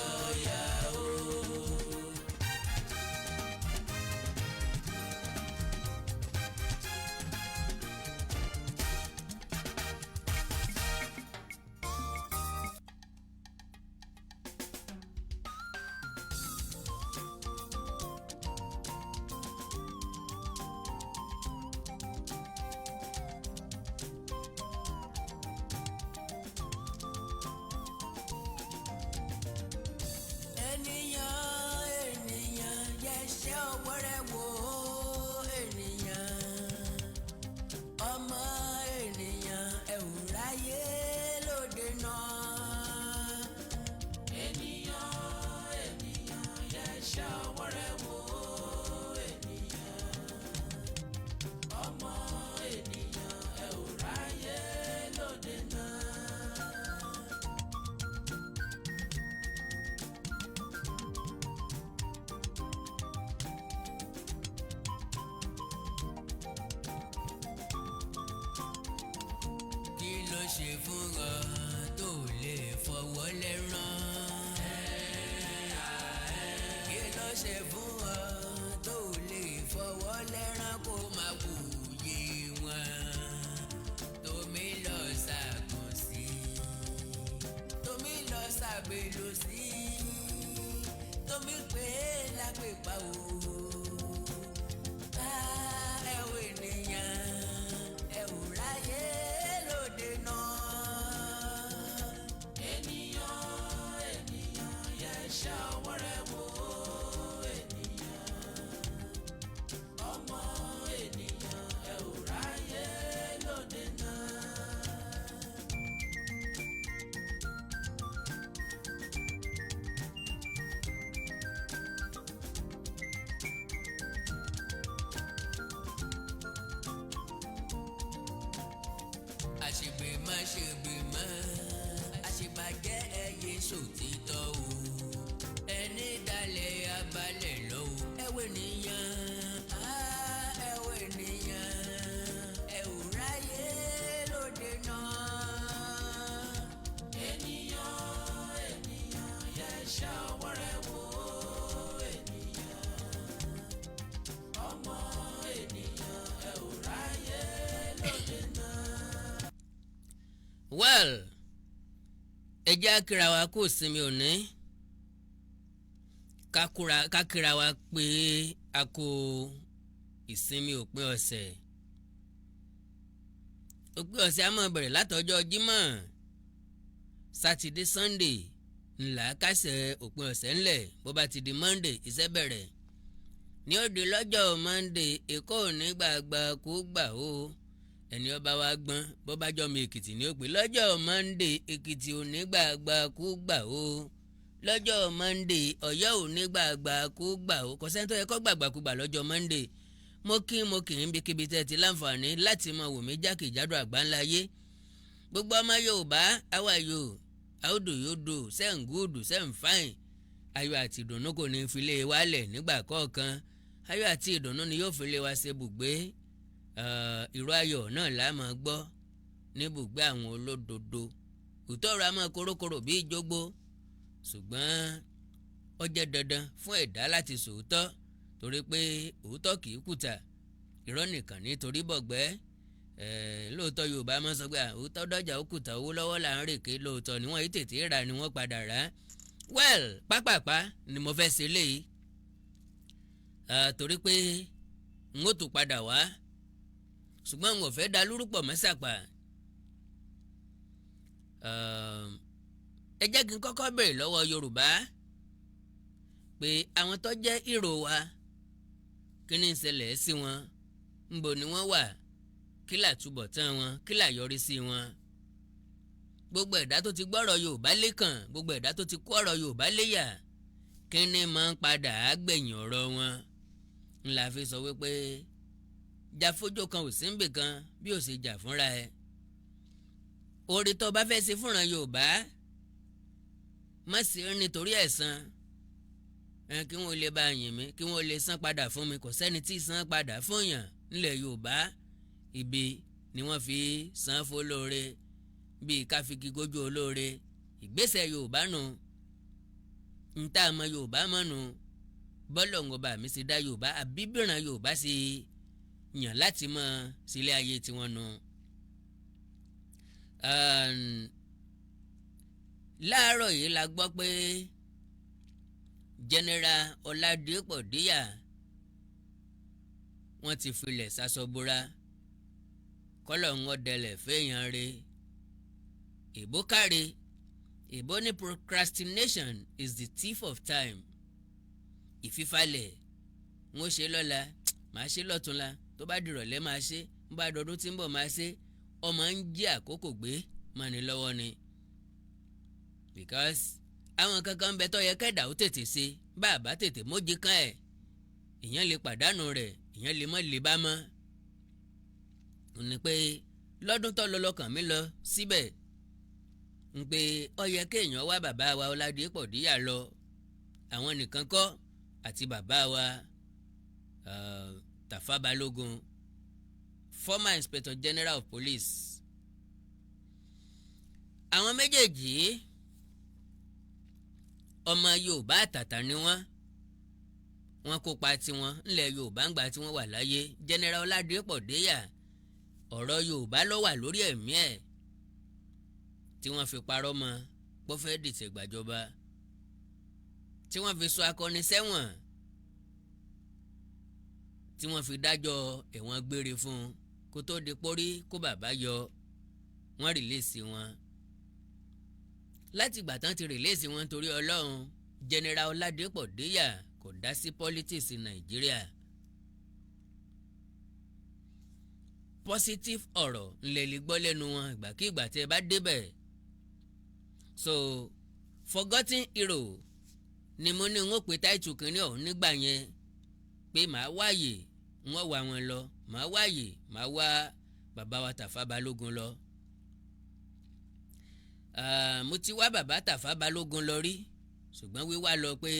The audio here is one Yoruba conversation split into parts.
sọ̀yà o. Ṣe fún ọ tó lè fọwọ́ lẹ́rán. Kí ló ṣe fún ọ tó lè fọwọ́ lẹ́rán kó máa wòye wọn. Tómi lọ ṣàgùn sí, tómi lọ ṣàgbélò sí, tómi pé lápèpá o. Ẹ wo ènìyàn, ẹ ò ráyè lóde náà. Ṣàwọ́ rẹ̀ wò ènìyàn, ọmọ ènìyàn ẹ ò ráyè lóde náà. Àṣìgbè má ṣègbè mọ́, àṣìbàjẹ́ ẹyẹ sòtítọ́ o. Ẹni dalẹ̀ abalẹ̀ lọ́wọ́. Ẹ̀wẹ̀ nìyàn, ẹ̀wẹ̀ nìyàn, ẹ ò ráyè lóde náà. Ènìyàn yẹ ṣàwọ́ rẹ̀ wò ènìyàn, ọmọ ènìyàn ẹ ò ráyè lóde náà. Well, ẹ jẹ́ àkìrà wa kó sinmi òní. Kákìrà wa pé a kó ìsinmi òpin ọ̀sẹ̀. Òpin ọ̀sẹ̀ a máa bẹ̀rẹ̀ látọjọ́ Jímọ̀, Sátidé, Sunday ńlá kásẹ̀ òpin ọ̀sẹ̀ ńlẹ̀. Bó bá ti di Monday iṣẹ́ bẹ̀rẹ̀. Ní òde lọ́jọ́ Monday Èkó ò ní gbàgbà kó gbà ó. Ẹni ọba wa gbọ́n bó bá jọ mi Èkìtì ní òpin lọ́jọ́ Monday Èkìtì ò ní gbàgbà kó gbà ó. Lọ́jọ́ Monday Ọ̀yọ́ ò ní gbàgbà kó gbà ó. Kò sẹ́ni tó yẹ kó gbàgbà kó gbà lọ́jọ́ Monday. Mo kí n bíkíbi tẹ́ ti láǹfààní láti máa wò mí jákèjádò àgbáńlá ayé. Gbogbo ọmọ Yorùbá àwa yóò àódò yóò dò sẹ́ǹgúdù sẹ́ǹfàìn. Ayọ̀ àti ìdùnnú kò ní fi lé wa lẹ̀ nígbà kọ̀ọ̀kan. Ayọ̀ àti ìdùnnú ni yóò fi lé wa ṣe bùgbé. Ìró ayọ̀ náà la máa gbọ́ ní bùgbé àwọn olódodo. Òótọ́ ọ̀rọ̀ a máa korokoro bí ìjógbó. Ṣùgbọ́n ó jẹ́ dandan fún ẹ̀dá láti sòótọ́ torí pé òótọ́ kì í kùtà. Irọ́ nìkan nítorí bọ̀gbẹ́. Lóòótọ́ Yorùbá máa ń sọ pé òótọ́ dọ́jà ó kùtà owó lọ́wọ́ là ń rèké. Lóòótọ́ ni wọ́n yìí tètè rà ni wọ́n padà rà. Well, pápápá ni mo fẹ́ ṣe léyìí. Torí pé n ó tún padà wá. Ṣùgbọ́n n ò fẹ́ da lúrúpọ̀ mẹ́sàpá. Ẹ jẹ́ kí n kọ́kọ́ bẹ̀rẹ̀ lọ́wọ́ Yorùbá pé àwọn tó jẹ́ hero wa kí ni ń ṣẹlẹ̀ sí wọn, ńbo ni wọ́n wà, kí làtúbọ̀tán wọn, kí làyọrísí wọn. Gbogbo ẹ̀dá tó ti gbọ́rọ̀ Yorùbá lékàn, gbogbo ẹ̀dá tó ti kó ọ̀rọ̀ Yorùbá léyà, kí ni máa ń padà gbẹ̀yìn ọ̀rọ̀ wọn. Ńlá fi sọ wípé jàfójó kan ò sí níbì kan bí ò sì jà fúnra ẹ̀. Oore tó bá fẹ́ ṣe fúnra Yorùbá má sì rí nítorí ẹ̀san. Kí wọ́n lè bá yìn mí, kí wọ́n lè san padà fún mi. Kò sẹ́ni tí san padà fún yàn nílẹ̀ Yorùbá. Ibi ni wọ́n fi san fólóore bíi káfíkì gójú olóore. Ìgbésẹ̀ Yorùbá nù. ń tá àmọ́ Yorùbá mọ́nu bọ́lọ̀ ń ọba mi ṣe dá Yorùbá àbíbìràn Yorùbá ṣe yàn láti mọ sílé ayé tiwọn nu. Láàárọ̀ yìí la gbọ́ pé General Ọládépọ̀ Díyà wọ́n ti filẹ̀ sasọ́búra kọ́lọ̀ ń ọ̀dẹlẹ̀ fẹ́yàn re èbó káre èbó ní procrastination is the thief of time. Ìfifalẹ̀ ń ó ṣe lọ́la màá ṣe lọ́túnla tó bá dìrọ̀lẹ́ máa ṣe ń bá dọdún tí ń bọ̀ máa ṣe ọmọ ń jí àkókò gbé mọ́ni lọ́wọ́ ni. Because àwọn kankan ń bẹ tó yẹ kẹ́dà ó tètè ṣe bá a bá tètè mójú kan ẹ̀ èèyàn lè pàdánù rẹ̀ èèyàn lè mọ́ lè bá mọ́. Ó ní pé lọ́dún tó lọ lọ́kàn mi lọ síbẹ̀ ń pé ó yẹ kéèyàn wá bàbá wa Ọládépọ̀ Díyà lọ àwọn nìkan kọ́ àti bàbá wa Tafa Balógun former Inspector General of Police. Àwọn méjèèjì ọmọ Yorùbá àtàtà ni wọ́n kópa tiwọn ńlẹ̀ Yorùbá ńgbà tí wọ́n wà láyé. General Ọládépọ̀ Díyà ọ̀rọ̀ Yorùbá ló wà lórí ẹ̀mí ẹ̀ tí wọ́n fi parọ́ mọ́ pé ó fẹ́ dìtẹ̀ gbàjọba tí wọ́n fi sọ akọni sẹ́wọ̀n tí wọ́n fi dájọ́ ẹ̀wọ̀n gbére fún un kó tó di pórí kó bàbá yọ wọ́n rìlẹ́sì wọn. Láti ìgbà tán ti rìlẹ́sì wọn torí Ọlọ́run General Ọládépọ̀ Díyà kò dá sí politics Nàìjíríà. Positive ọ̀rọ̀ ńlẹ̀ lè gbọ́ lẹ́nu wọn ìgbàkigbà tí ẹ bá débẹ̀. So forgotten hero ni mo ní wọ́n pe táìtù kìíní ọ̀hún nígbà yẹn pé màá wáyè wọ́n wá wọn lọ màá wáyè màá wá bàbá wa Tafa Balógun lọ. Mo ti wá bàbá Tafa Balógun lọ rí ṣùgbọ́n wíwá lọ pé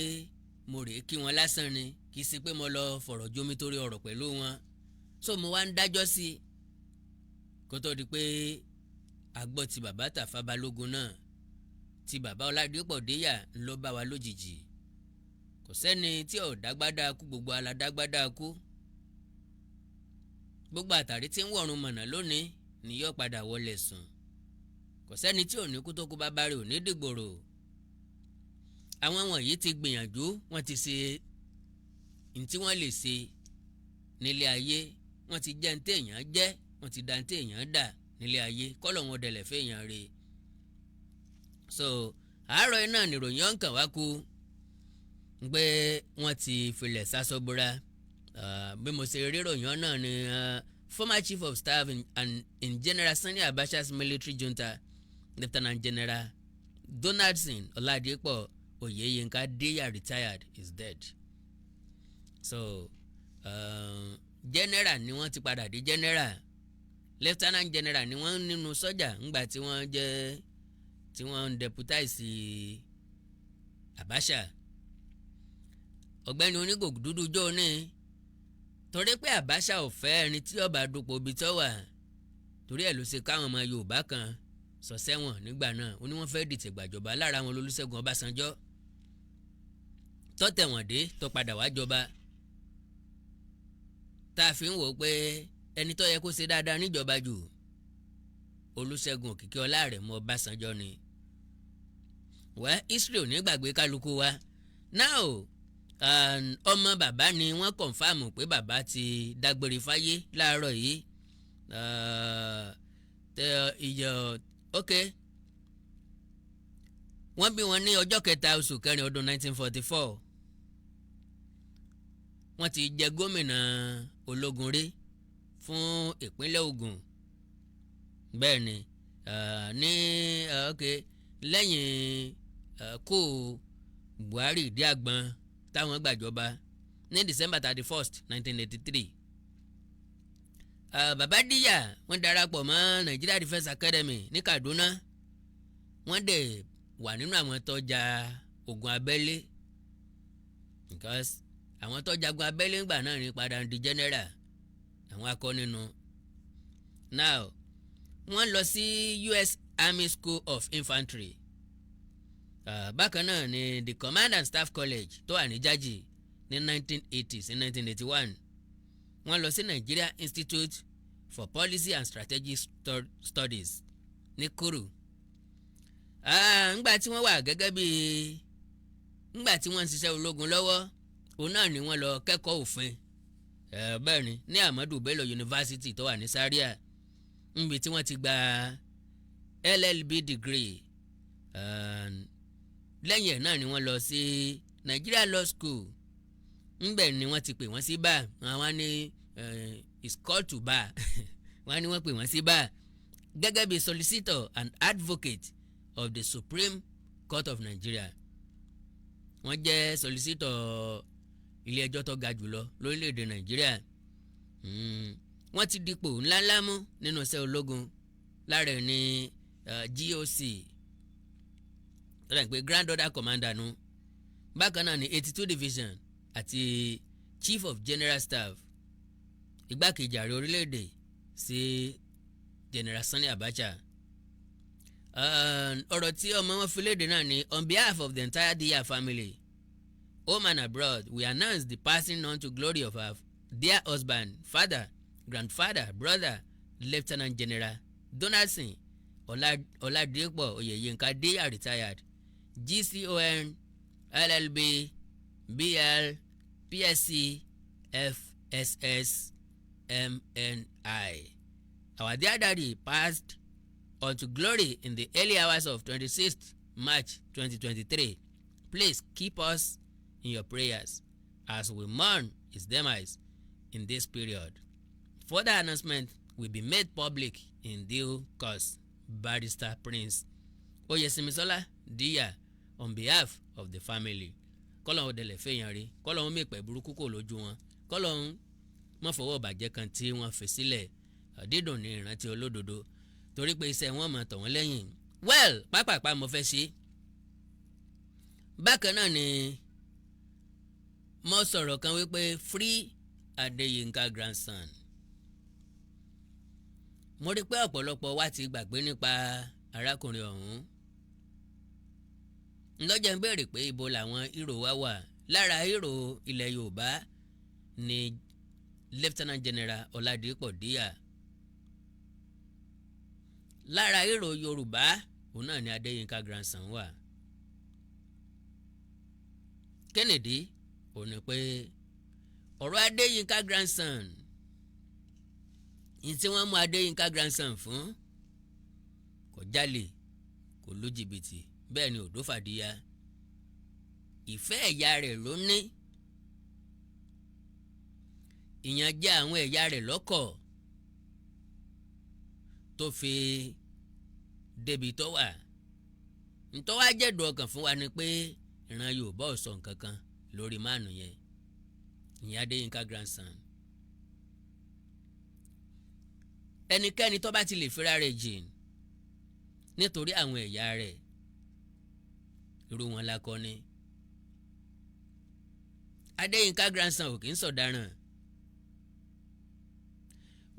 mo rèé kí wọn lásán ni kì í ṣe pé mo lọ fọ̀rọ̀ jómi torí ọ̀rọ̀ pẹ̀lú wọn. So mo wá ń dájọ́ sí i kó tó di pé a gbọ́ ti bàbá Tafa Balógun náà ti bàbá Ọládépọ̀ Díyà ló bá wa lójijì. Kò sẹ́ni tí ò dágbádá kú gbogbo aládágbádá kú. Gbogbo àtàrí tí ń wọ̀run mọ̀nà lónìí ni yóò padà wọlé sùn. Kò sẹ́ni tí ò ní kú tó kú bá bá rí ò ní dìgbòrò. Àwọn wọ̀nyí ti gbìyànjú wọ́n ti ṣe ní tí wọ́n lè ṣe nílé ayé wọ́n ti jẹ́ ní téèyàn jẹ́ wọ́n ti dá ní téèyàn dà nílé ayé kọ́lọ̀ wọn dẹ̀lẹ̀ fẹ́yàn re. So àárọ̀ iná nìròyìn ọ̀nkàn wá kú pé wọ́n ti filẹ̀ sásọ́búra. Bí mo ṣe rí ròyìn náà ni former chief of staff in General Sani Abacha's military junta Lieutenant General Donaldson Ọládépọ̀ Oyèyínká Díyà retired is dead. So general ni wọ́n ti padà di general. Lieutenant General ni wọ́n nínú sọ́jà ńgbà tí wọ́n jẹ́ tí wọ́n ń deputize Abacha. Ọ̀gbẹ́ni onígò dúdú jọ ní torí pé Abacha ò fẹ́ ẹni tí ó bá dupò bí tó wà torí ẹ̀ ló ṣe káwọn ọmọ Yorùbá kan sọ sẹ́wọ̀n nígbà náà ó ní wọ́n fẹ́ dìtẹ̀ gbàjọba lára wọn Olúṣẹ́gun Ọbásanjọ́ tó tẹ̀wọ̀n dé tó padà wá jọba tá a fi ń wò ó pé ẹni tó yẹ kó ṣe dáadáa níjọba jù Olúṣẹ́gun Òkìkí Ọlárẹ̀mú Ọbásanjọ́ ni. Well, history ò ní gbàgbé kálukú wa. Now ọmọ bàbá ni wọ́n kọ̀nfàmù pé bàbá ti dágbére fáyé láàárọ̀ yìí. Wọ́n bí wọn ní ọjọ́ 3 oṣù kẹrin ọdún 1944. Wọ́n ti jẹ gómìnà ológun rí fún ìpínlẹ̀ Ògùn. Bẹ́ẹ̀ ni lẹ́yìn kó Buhari ìdí àgbọn táwọn gbàjọba ní December 31st 1983. Bàbá Díyà wọ́n darapọ̀ mọ́ Nigeria Defence Academy ní Kaduna. Wọ́n dẹ̀ wà nínú àwọn tó jà ogun abẹ́lé because àwọn tó jagun abẹ́lé ńgbà náà ní padà di general àwọn akọni nu. Now wọ́n lọ sí US Army School of Infantry bákan náà ni the Command and Staff College tó wà ní Jaji ní 1980 sí 1981 wọ́n lọ sí Nigeria Institute for Policy and Strategic Studies ní Kuru. Ńgbà tí wọ́n wà gẹ́gẹ́ bí ńgbà tí wọ́n ń ṣiṣẹ́ ológun lọ́wọ́ òun náà ni wọ́n lọ kẹ́kọ̀ọ́ òfin bẹ́ẹ̀ ni ní Ahmadu Bello University tó wà ní Zaria níbi tí wọ́n ti gba LLB degree. Lẹ́yìn ẹ̀ náà ni wọ́n lọ sí Nigeria Law School ńbẹ̀ ni wọ́n ti pè wọ́n sí bar àwọn ní is called to bar wọ́n ní wọ́n pè wọ́n sí bar gẹ́gẹ́ bí solicitor and advocate of the Supreme Court of Nigeria. Wọ́n jẹ́ solicitor ilé ẹjọ́ tó ga jùlọ lórílẹ̀‐èdè Nàìjíríà. Wọ́n ti dipò ńláńlá mú nínú iṣẹ́ ológun lára ẹ̀ ní GOC pé Grand Order Commander nu bákan náà ní 82 Division àti Chief of General Staff igbákejì ààrẹ orílẹ̀‐èdè sí General Sani Abacha. Ọ̀rọ̀ tí ọmọ wọn fi léde náà ni on behalf of the entire Diya family home and abroad we announce the passing on to glory of our dear husband, father, grandfather, brother, Lieutenant General Donaldson Oladipo Oyeyinka Diya retired, GCON, LLB, BL, PSC, FSS, MNI. Our dear daddy passed on to glory in the early hours of 26th March 2023. Please keep us in your prayers as we mourn his demise in this period. Further announcement will be made public in due course. Barrister Prince Oyesimisola Diya on behalf of the family. Kọ́lọ́hún dẹ̀lẹ̀ fẹ́yàn rí, kọ́lọ́hún mẹ́pẹ̀ burúkú kò lójú wọn, kọ́lọ́hún má fọwọ́ bàjẹ́ kan tí wọ́n fi sílẹ̀. Dídùn ní ìrántí olódodo torí pé iṣẹ́ wọn máa tọ̀ wọ́n lẹ́yìn. Well, pápápá mo fẹ́ ṣe. Bákan náà ni mo sọ̀rọ̀ kan wípé Free Adeyinka grandson. Mo rí pé ọ̀pọ̀lọpọ̀ wa ti gbàgbé nípa arákùnrin ọ̀hún. Ńlọ́jọ́ ń béèrè pé ibo làwọn hero wa wà. Lára hero ilẹ̀ Yorùbá ni Lieutenant General Oladipo Diya. Lára hero Yorùbá òun náà ni Adeyinka grandson wà. Kennedy òun ni pé ọ̀rọ̀ Adeyinka grandson yìí tí wọ́n mú Adeyinka grandson fún kò jalè kò lu jìbìtì bẹ́ẹ̀ ni òdó fàdíyà. Ìfẹ́ ẹ̀yà rẹ̀ ló ní. Ìyànjẹ àwọn ẹ̀yà rẹ̀ lọ́kọ̀ tó fi débi tó wà. Ntọ́ wá jẹ́dùn ọkàn fún wa ni pé ìran Yorùbá ò sọ nǹkan kan lórí máàlù yẹn. Ìyẹn Adeyinka grandson. Ẹnikẹ́ni tó bá ti lè fira rẹ̀ jìn nítorí àwọn ẹ̀yà rẹ̀ irú wọn la kọ́ ni. Adeyinka grandson ò kì í sọ̀daràn.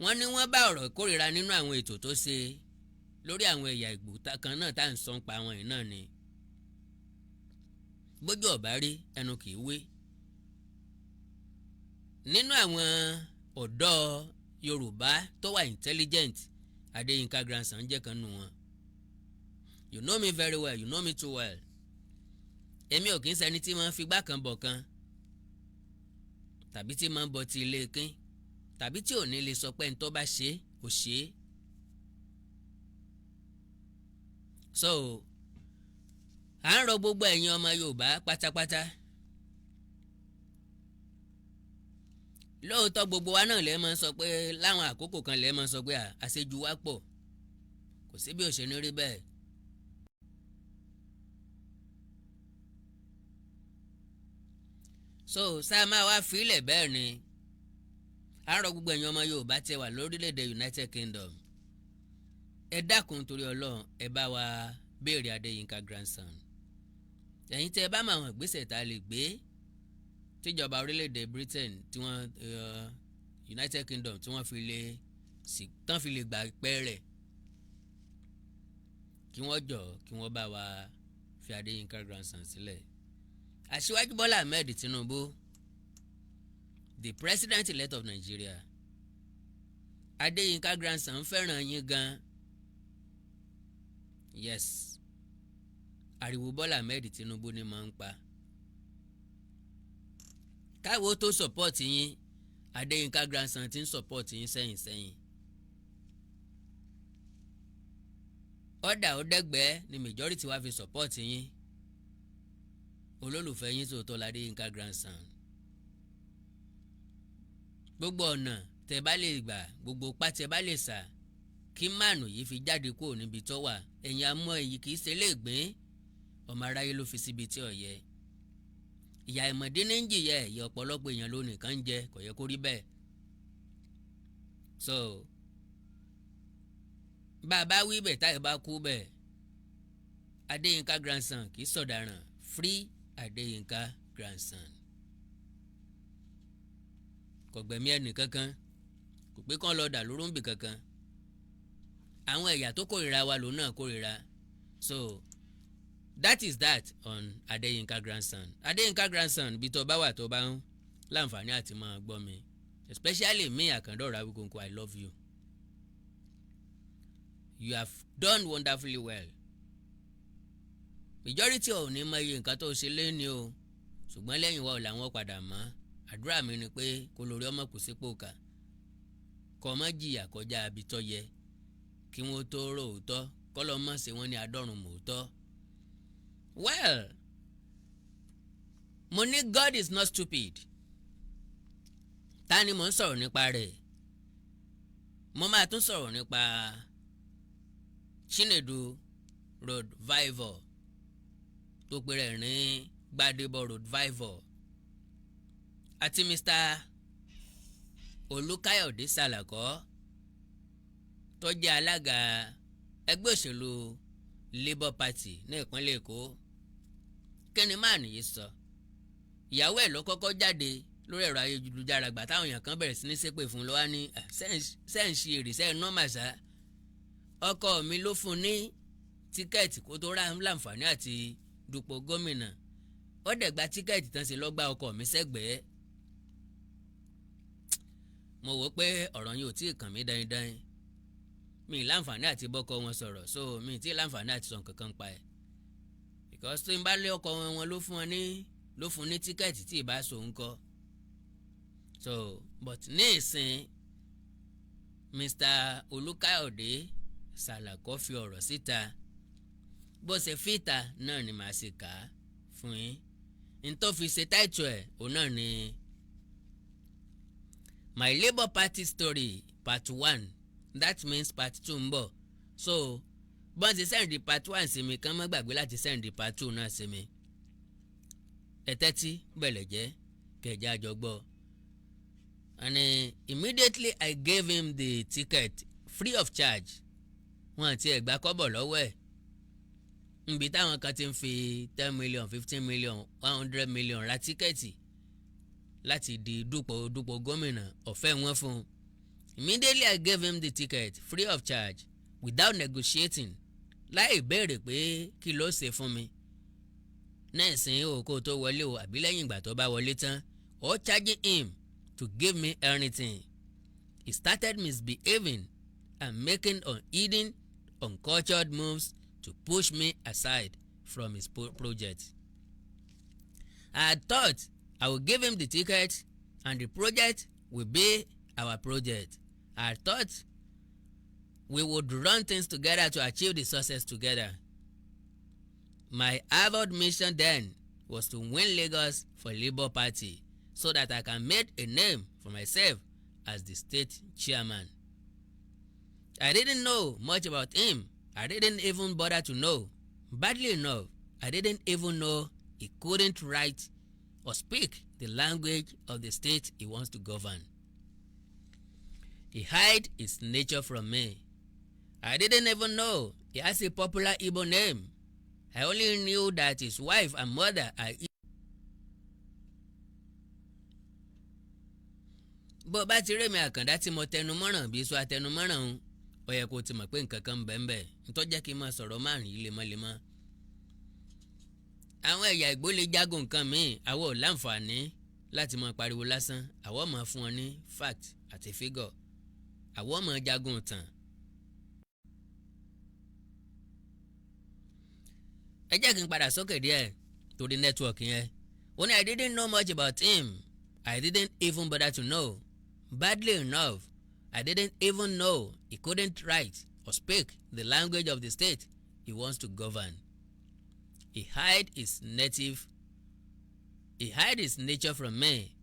Wọ́n ní wọ́n bá ọ̀rọ̀ ìkórìíra nínú àwọn ètò tó ṣe lórí àwọn ẹ̀yà Ìgbò kan náà tá à ń sọ pa àwọn yìí náà ni. Bójú ọ̀bá rí ẹnu kì í wé. Nínú àwọn ọ̀dọ́ Yorùbá tó wà intelligent Adeyinka grandson jẹ́ kan nù wọn. You know me very well, you know me too well. Èmi ò kì í ṣẹni tí máa ń figbá kan bọ̀ kan tàbí tí máa ń bọ ti ilé kín tàbí tí ò ní lè sọ pé ntọ́ bá ṣe kò ṣe é. So à ń rọ gbogbo ẹ̀yin ọmọ Yorùbá pátápátá. Lóòótọ́ gbogbo wa náà lè máa sọ pé láwọn àkókò kan lè máa sọ pé àṣejù wa pọ̀ kò sí bí ó ṣe ní rí bẹ́ẹ̀. So sáà máa wá fílẹ̀ bẹ́ẹ̀ ni àárọ̀ gbogbo ẹ̀yin ọmọ Yorùbá tẹ́ wà lórílẹ̀‐èdè United Kingdom ẹ dákun torí Ọlọ́run ẹ bá wa béèrè Adeyinka grandson. Ẹ̀yin tẹ́ ẹ bá máa hàn gbèsè tá a lè gbé tíjọba orílẹ̀‐èdè Britain tí wọ́n United Kingdom tí wọ́n fi lè gbà pẹ́ rẹ̀ kí wọ́n jọ kí wọ́n bá wa fi Adéyínká grandson sílẹ̀. Aṣíwájú Bọ́lá Ahmed Tinubu, the president-elect of Nigeria, Adéyínká grandson fẹ́ràn yín gan. Yes, ariwo Bọ́lá Ahmed Tinubu ni máa ń pa. Káwo tó support yín, Adéyínká grandson ti ń support yín sẹ́yìn. Ọ̀dà ọ̀dẹ́gbẹ́ ni majority wá fi support yín. Olólùfẹ́ yín tòótọ́ l'Adéyínká grandson. Gbogbo ọ̀nà tẹ́ bá lè gbà, gbogbo ipá tẹ́ bá lè sà kí máànù yìí fi jáde kúrò níbi tó wà. Ẹ̀yin amọ̀ èyí kì í ṣe léègbín, ọmọ aráyé ló fi síbi tí ò yẹ. Ìyà ìmọ̀dé ní ń jìyà ẹ̀yẹ ọ̀pọ̀lọpọ̀ èèyàn ló nìkan ń jẹ, kò yẹ kó rí bẹ́ẹ̀. So bá a bá wí bẹ́ẹ̀ táyà bá kú bẹ́ẹ̀, Adéyínká grandson kì í sọ̀daràn. Free Adéyínká grandson. Kò gbẹ̀mí ẹnì kankan, kò pé kán lọ dà lóró ń bì kankan. Àwọn ẹ̀yà tó kórìíra wa lòun náà kórìíra. So that is that on Adéyínká grandson. Adéyínká grandson bí tó bá wà tó bá ń láǹfààní àti máa gbọ́ mi, especially me Àkàndọ̀rọ̀ Awikonko, I love you. You have done wonderfully well. Majority ò ní mọ iye nǹkan tó ṣe lẹ́ni o, ṣùgbọ́n lẹ́yìn wa ò làwọn padà mọ́. Àdúrà mi ni pé kó lórí ọmọ kù sípò kà, kó má jìyà kọjá àbí tó yẹ, kí wọ́n tó rò òótọ́, kọ́ lọ́ mọ̀ ṣe wọ́n ní adọ́run mòótọ́. Well, mo ní God is not stupid. Ta ni mo ń sọ̀rọ̀ nípa rẹ̀? Mo máa tún sọ̀rọ̀ nípa Chinedu Road Vival tó pe rẹ̀ ní Gbadebo Road Vival àti Mr. Kayode Salako tó jẹ́ alága ẹgbẹ́ òṣèlú Labour Party ní ìpínlẹ̀ Èkó. Kí ni máà nìyí sọ? Ìyàwó ẹ̀ ló kọ́kọ́ jáde lórí ẹ̀rọ ayélujára gbà táwọn èèyàn kan bẹ̀rẹ̀ sí ní ṣépè fún un lọ́wọ́ ní sẹ́ǹsì èrè sẹ́ẹ̀ nọ́mà sá. Ọkọ mi ló fún ní tíkẹ́ẹ̀tì kó tó láǹfààní àti dupò gómìnà. Ó dẹ̀ gba tíkẹ́ẹ̀tì tán sí lọ́gbà ọkọ mi sẹ́gbẹ̀ẹ́. Mo wò pé ọ̀rọ̀ yìí ò tí ì kàn mí dáindáin. Mi láǹfààní àti bọ́kọ wọn sọ̀rọ̀, so mi tí láǹfààní àti sọ nǹkan kan pa ẹ̀. Because tó ń bá lé ọkọ wọn ló fún ní tíkẹ́ẹ̀tì tí ì bá so ń kọ́. So but ní ìsìn Mr. Kayode Salako fi ọ̀rọ̀ síta. Bó ṣe fìta náà ni màá ṣe kà á fún yín. N tó fi ṣe táìtù ẹ̀ òun náà ni My Labour Party Story Part 1. That means Part 2 ń bọ̀. So bọ́n ti sẹ́ǹdì Part 1 sí mi, kán má gbàgbé láti sẹ́ǹdì Part 2 náà sí mi. Ẹ tẹ́tí bẹ̀lẹ̀ jẹ́ kẹjá àjọ gbọ́. And immediately I gave him the ticket free of charge. Wọ́n àti ẹ̀gbá kọ́bọ̀ lọ́wọ́ ẹ̀. Nbi táwọn kan ti ń fi 10 million 15 million 100 million ra tíkẹ́ẹ̀tì láti di dupò gómìnà ọ̀fẹ́ wọn fún un. Immediately I gave him the ticket free of charge without negotiating, láì béèrè pé kí ló ṣe fún mi. Náà sìn ó kó tó wọlé o àbí lẹ́yìn ìgbà tó bá wọlé tán, ó charging him to give me anything. He started misbehaving and making unheeding, uncultured moves to push me aside from his project. I had thought I would give him the ticket and the project will be our project. I had thought we would run things together to achieve the success together. My avowed mission then was to win Lagos for Labour Party so that I can make a name for myself as the state chairman. I didn't know much about him. I didn't even bother to know. Badly enough, I didn't even know he couldn't write or speak the language of the state he wants to govern. He hid his nature from me. I didn't even know he has a popular Igbo name. I only knew that his wife and mother are Igbo. Bó bá ti rémi Àkàndá tí mo tẹnu mọ́ràn bí sọ àtẹnumọ́ràn ń, ó yẹ kó ti mọ̀ pé nǹkan kan ń bẹ ń bẹ. Ntọ́ jẹ́ kí n máa sọ̀rọ̀ márùn yìí lemọ́lemọ́. àwọn ẹ̀yà Ìgbò lè jagun nǹkan míì, àwọn ò láǹfààní láti máa pariwo lásán, àwọn máa fún wọn ní fact àti figure, àwọn máa jagun tàn. ẹ jẹ́ kí n padà sókè díẹ̀ torí network yẹn. When I didn't know much about him, I didn't even bother to know. Badly enough, I didn't even know he couldn't write or speak the language of the state he wants to govern. He hid his nature from me.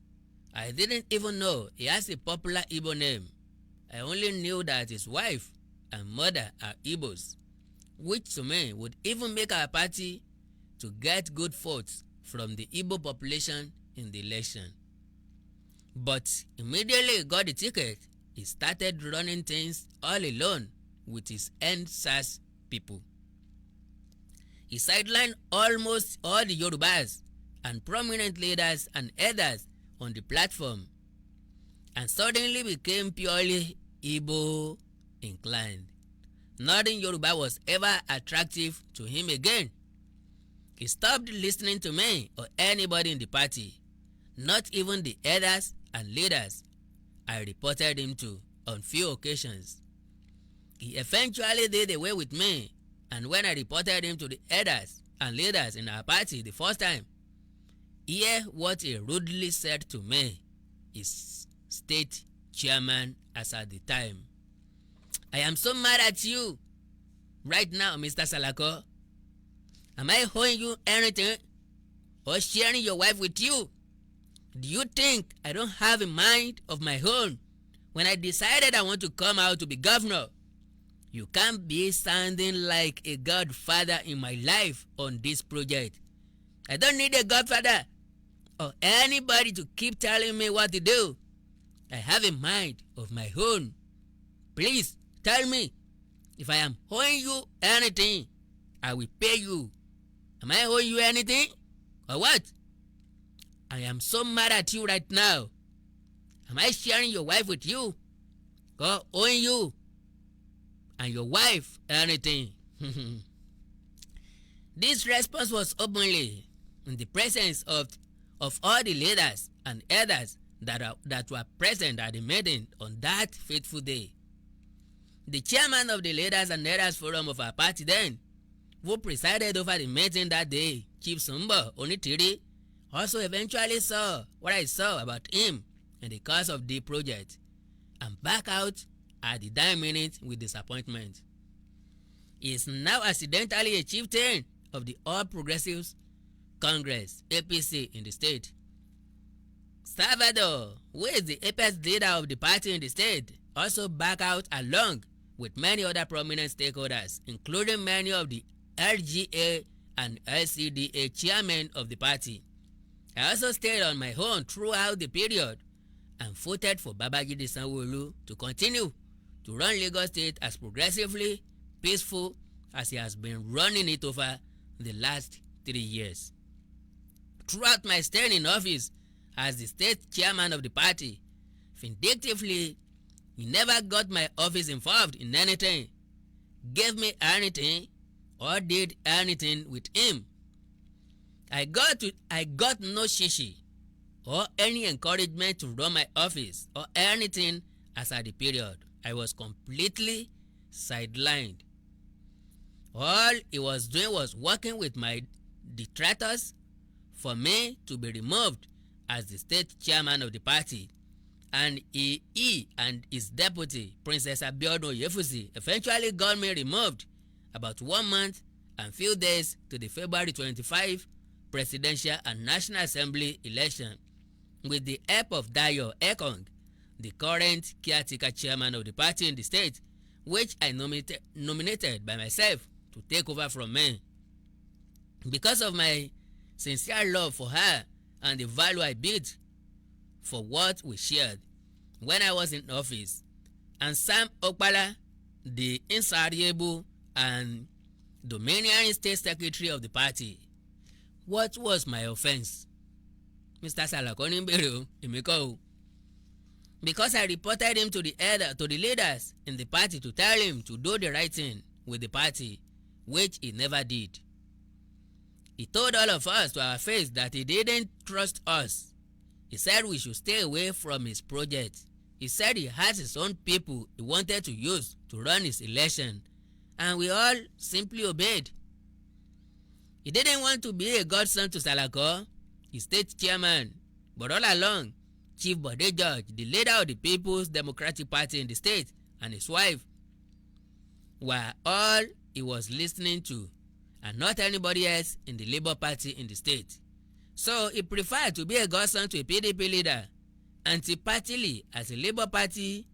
I didn't even know he has a popular Igbo name. I only knew that his wife and mother are Igbos, which to me would even make our party to get good votes from the Igbo population in the election. But immediately he got the ticket, he started running things all alone with his NSAS people. He sidelined almost all the Yorubas and prominent leaders and elders on the platform and suddenly became purely Igbo inclined. Nothing Yoruba was ever attractive to him again. He stopped listening to me or anybody in the party, not even the elders and leaders I reported him to on few occasions. He eventually did away with me, and when I reported him to the elders and leaders in our party the first time, hear what he rudely said to me, his state chairman as at the time. I am so mad at you right now, Mr. Salako. Am I owing you anything or sharing your wife with you? Do you think I don't have a mind of my own when I decided I want to come out to be governor? You can't be sounding like a godfather in my life on this project. I don't need a godfather or anybody to keep telling me what to do. I have a mind of my own. Please tell me, if I am owing you anything, I will pay you. Am I owing you anything or what? I am so mad at you right now. Am I sharing your wife with you or owing you and your wife anything? This response was openly in the presence of all the leaders and elders that were present at the meeting on that fateful day. The chairman of the Leaders and Elders Forum of our party then, who presided over the meeting that day, Chief Sumbo Onitiri, also eventually saw what I saw about him in the course of the project and back out at the dying minute with disappointment. He is now accidentally a chieftain of the All Progressives Congress, APC, in the state. Salvador, who is the apex leader of the party in the state, also back out along with many other prominent stakeholders, including many of the LGA and LCDA chairmen of the party. I also stayed on my own throughout the period and voted for Babajide Sanwo-Olu to continue to run Lagos State as progressively peaceful as he has been running it over the last 3 years. Throughout my stay in office as the state chairman of the party, vindictively, he never got my office involved in anything, gave me anything, or did anything with him. I got no shishi or any encouragement to run my office or anything as at the period. I was completely sidelined. All he was doing was working with my detractors for me to be removed as the state chairman of the party, and he and his deputy, Princess Abiodun Yefusi, eventually got me removed about 1 month and few days to the February 25 presidential and National Assembly election with the help of Dayo Ekong, the current caretaker chairman of the party in the state, which I nominated by myself to take over from me. Because of my sincere love for her and the value I built for what we shared when I was in office, and Sam Okpala, the insatiable and domineering state secretary of the party. What was my offense? Mr. Salako ní bèrè o, èmi kọ́ o. Because I reported him to the leaders in the party to tell him to do the right thing with the party, which he never did. He told all of us to our face that he didn't trust us. He said we should stay away from his project. He said he has his own people he wanted to use to run his election, and we all simply obeyed. He didn't want to be a godson to Salako, his state chairman, but all along, Chief Bode George, the leader of the People's Democratic Party in the state, and his wife were all he was listening to, and not anybody else in the Labour Party in the state. So he preferred to be a godson to a PDP leader, anti-partily as a Labour Party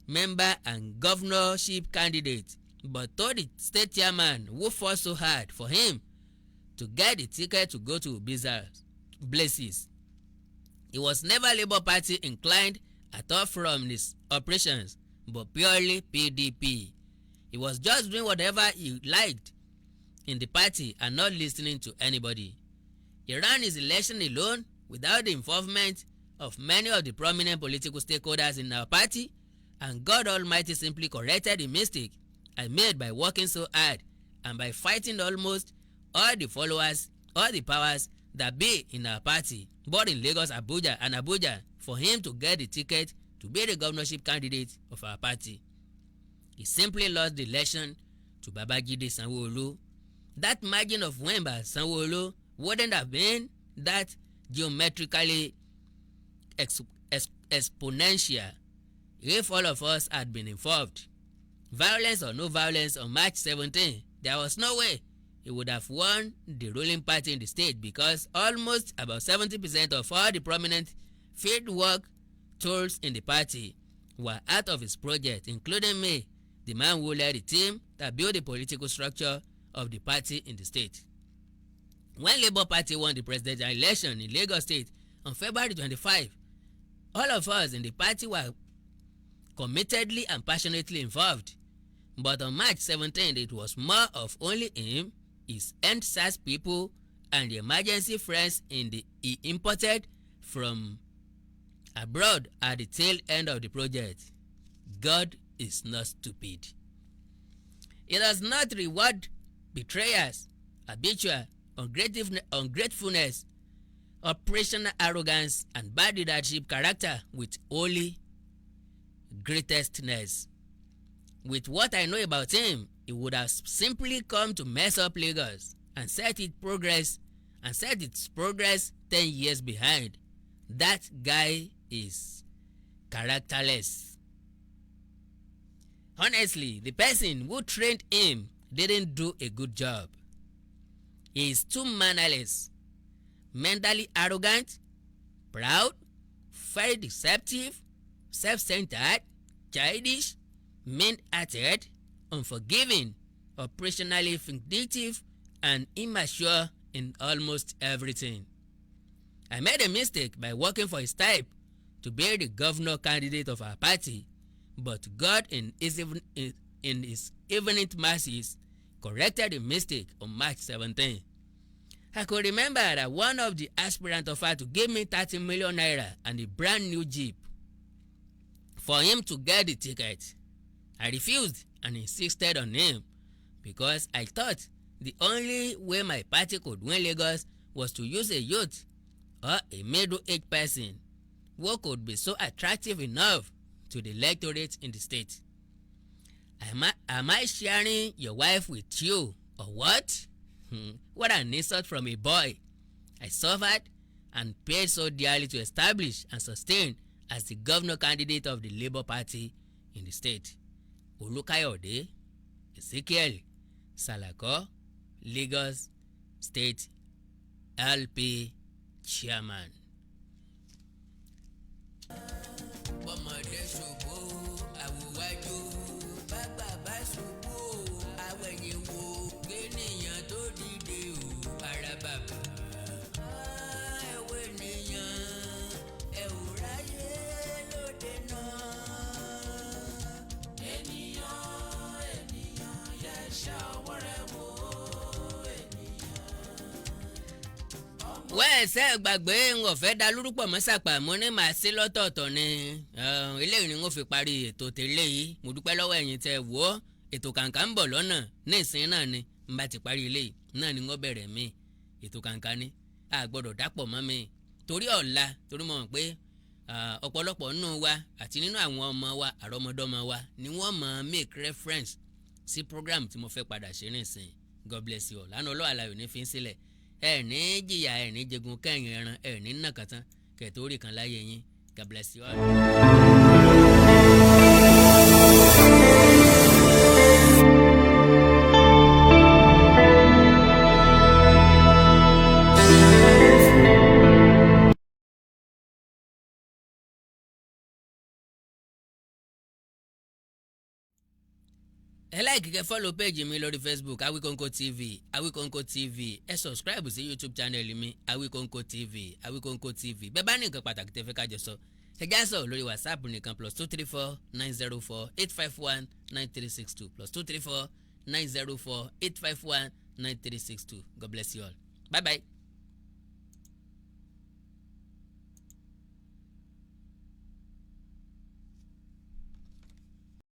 member and governorship candidate, but told the state chairman who fought so hard for him to get the ticket to go to bizarre places. He was never Labour Party inclined at all from his operations, but purely PDP. He was just doing whatever he liked in the party and not listening to anybody. He ran his election alone without the involvement of many of the prominent political stakeholders in our party, and God Almighty simply corrected the mistake I made by working so hard and by fighting almost all the followers, all the powers that be in our party, both in Lagos, Abuja, for him to get the ticket to be the governorship candidate of our party. He simply lost the election to Babajide Sanwo-Olu. That margin of win by Sanwo-Olu wouldn't have been that geometrically exponential if all of us had been involved. Violence or no violence, on March 17, there was no way he would have won the ruling party in the state, because almost about 70% of all the prominent fieldwork tools in the party were out of his project, including me, the man who led the team that built the political structure of the party in the state. When Labour Party won the presidential election in Lagos State on February 25, all of us in the party were committedly and passionately involved. But on March 17, it was more of only him, his end-SARS people, and the emergency friends he imported from abroad at the tail end of the project. God is not stupid. He does not reward betrayers, habitual ungratefulness, operational arrogance, and bad leadership character with holy greatestness. With what I know about him, he would have simply come to mess up Lagos and set its progress 10 years behind. That guy is characterless. Honestly, the person who trained him didn't do a good job. He is too mannerless, mentally arrogant, proud, very deceptive, self-centered, childish, mean-hearted, unforgiving, operationally vindictive, and immature in almost everything. I made a mistake by working for his type to be the governor candidate of our party, but God in his infinite mercies corrected the mistake on March 17. I could remember that one of the aspirants offered to give me 30 million naira and a brand new Jeep for him to get the ticket. I refused and insisted on him because I thought the only way my party could win Lagos was to use a youth or a middle-aged person who could be so attractive enough to the electorate in the state. Am I sharing your wife with you or what? What an insult from a boy I suffered and paid so dearly to establish and sustain as the governor candidate of the Labour Party in the state. Kayode, Ezekiel, Salako, Lagos State LP Chairman. Wẹ́ẹ̀sẹ̀ gbàgbé ń ọ̀fẹ́ dá lórúkọ mọ́sàpá mo ní màá sí lọ́tọ̀ọ̀tọ̀ ni eléyìí ni wọ́n fi parí ètò tẹ́lẹ̀ yìí. Mo dúpẹ́ lọ́wọ́ ẹ̀yin tẹ́ wò ó, ètò kàǹkà ń bọ̀ lọ́nà ní ìsìn náà ni n bá ti parí eléyìí náà ni wọ́n bẹ̀rẹ̀ mí ètò kankan ní a gbọ́dọ̀ dápọ̀ mọ́ mi torí ọ̀la torí mọ̀ pé ọ̀pọ̀lọpọ̀ nínú wa àti nínú àwọn ọmọ wa àrọ́mọdọ́mọ wa ni wọ́n mọ̀ make reference sí program tí mo fẹ́ padà ṣe nísìn. God bless you all. Lánàá ọlọ́wà aláyò ní fi ń sílẹ̀ ẹ̀ ní jìyà ẹ̀ ní jẹgun kẹ́yìn ẹran ẹ̀ ní nàkàtàn kẹ̀tórì kan láyé yín. God bless you all. ẹ like kẹ́ follow page mi lórí Facebook Awikonko TV Awikonko TV ẹ subscribe sí YouTube channel mi Awikonko TV Awikonko TV bẹ́ẹ̀ bá ní nǹkan pàtàkì tẹ́ fẹ́ ká jọ sọ ẹ já sọ lórí WhatsApp nìkan +234 904 851 9362 +234 904 851 9362. God bless you all. Bye bye.